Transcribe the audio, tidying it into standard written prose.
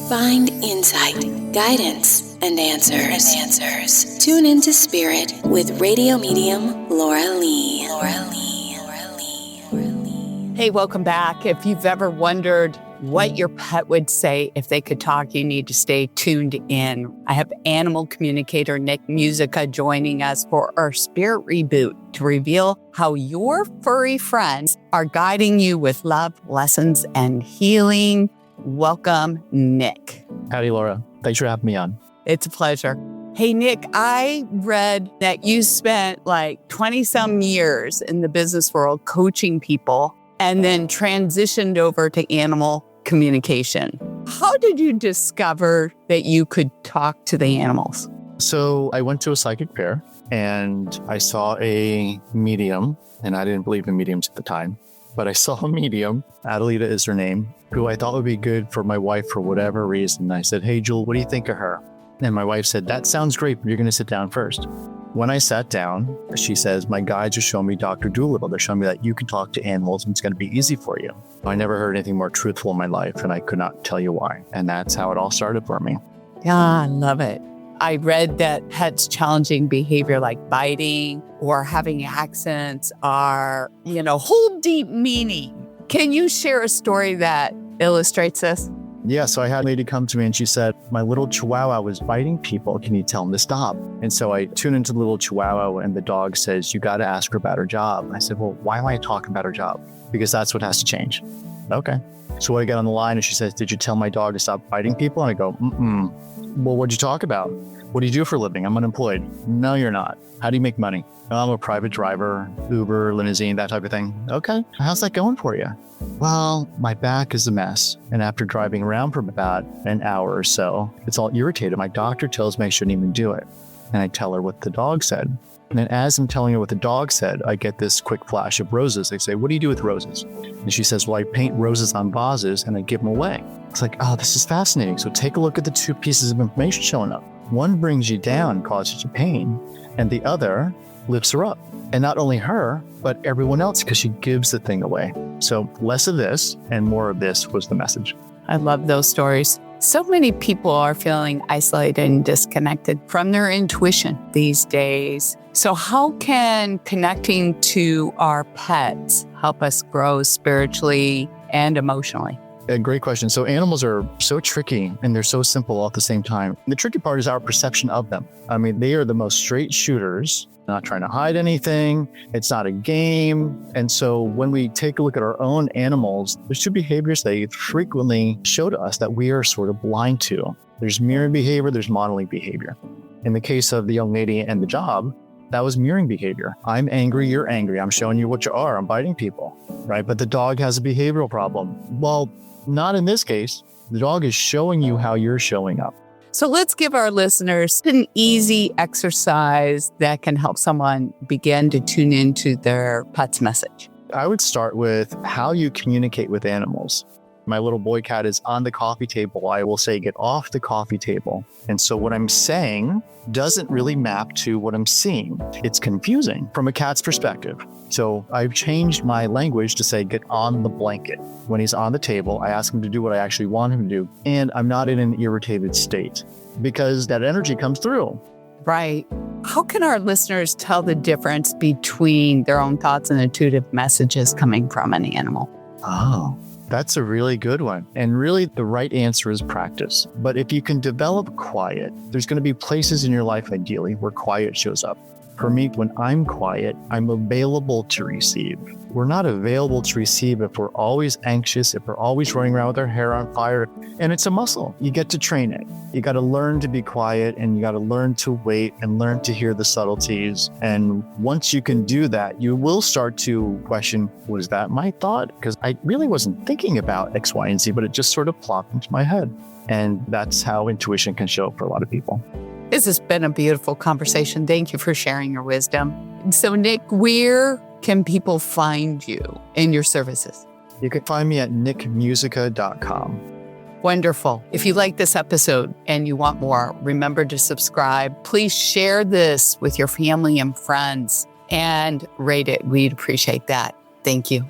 Find insight, guidance, and answers. Tune into Spirit with radio medium Laura Lee. Hey, welcome back. If you've ever wondered what your pet would say if they could talk, you need to stay tuned in. I have Animal Communicator Nick Musica joining us for our Spirit Reboot to reveal how your furry friends are guiding you with love, lessons, and healing. Welcome, Nick. Howdy, Laura. Thanks for having me on. It's a pleasure. Hey, Nick, I read that you spent like 20-some years in the business world coaching people and then transitioned over to animal communication. How did you discover that you could talk to the animals? So I went to a psychic fair and I saw a medium, and I didn't believe in mediums at the time, but I saw a medium, Adelita is her name, who I thought would be good for my wife for whatever reason. I said, "Hey, Jewel, what do you think of her?" And my wife said, "That sounds great, but you're going to sit down first." When I sat down, she says, "My guides are showing me Dr. Doolittle. They're showing me that you can talk to animals and it's going to be easy for you." I never heard anything more truthful in my life, and I could not tell you why. And that's how it all started for me. Yeah, I love it. I read that pets' challenging behavior like biting or having accents are, hold deep meaning. Can you share a story that illustrates this? Yeah, so I had a lady come to me and she said, "My little chihuahua was biting people. Can you tell him to stop?" And so I tune into the little chihuahua and the dog says, "You got to ask her about her job." I said, "Well, why am I talking about her job?" "Because that's what has to change." Okay. So I get on the line and she says, "Did you tell my dog to stop biting people?" And I go, "Well, what'd you talk about? What do you do for a living?" "I'm unemployed." "No, you're not." "How do you make money?" "Oh, I'm a private driver, Uber, limousine, that type of thing." "Okay. How's that going for you?" "Well, my back is a mess. And after driving around for about an hour or so, it's all irritated. My doctor tells me I shouldn't even do it." And I tell her what the dog said. And then as I'm telling her what the dog said, I get this quick flash of roses. I say, "What do you do with roses?" And she says, "Well, I paint roses on vases and I give them away." It's like, oh, this is fascinating. So take a look at the two pieces of information showing up. One brings you down, causes you pain, and the other lifts her up. And not only her, but everyone else, because she gives the thing away. So less of this and more of this was the message. I love those stories. So many people are feeling isolated and disconnected from their intuition these days. So how can connecting to our pets help us grow spiritually and emotionally? A great question. So animals are so tricky and they're so simple all at the same time. The tricky part is our perception of them. I mean, they are the most straight shooters, not trying to hide anything. It's not a game. And so when we take a look at our own animals, there's two behaviors they frequently show to us that we are sort of blind to. There's mirroring behavior, there's modeling behavior. In the case of the young lady and the job, that was mirroring behavior. I'm angry, you're angry. I'm showing you what you are. I'm biting people, right? But the dog has a behavioral problem. Well, not in this case. The dog is showing you how you're showing up. So let's give our listeners an easy exercise that can help someone begin to tune into their pet's message. I would start with how you communicate with animals. My little boy cat is on the coffee table. I will say, "Get off the coffee table." And so what I'm saying doesn't really map to what I'm seeing. It's confusing from a cat's perspective. So I've changed my language to say, "Get on the blanket." When he's on the table, I ask him to do what I actually want him to do. And I'm not in an irritated state because that energy comes through. Right. How can our listeners tell the difference between their own thoughts and intuitive messages coming from an animal? Oh, that's a really good one. And really, the right answer is practice. But if you can develop quiet, there's going to be places in your life, ideally, where quiet shows up. For me, when I'm quiet, I'm available to receive. We're not available to receive if we're always anxious, if we're always running around with our hair on fire. And it's a muscle. You get to train it. You got to learn to be quiet, and you got to learn to wait and learn to hear the subtleties. And once you can do that, you will start to question, was that my thought? Because I really wasn't thinking about X, Y, and Z, but it just sort of plopped into my head. And that's how intuition can show up for a lot of people. This has been a beautiful conversation. Thank you for sharing your wisdom. So, Nick, where can people find you and your services? You can find me at nickmusica.com. Wonderful. If you like this episode and you want more, remember to subscribe. Please share this with your family and friends and rate it. We'd appreciate that. Thank you.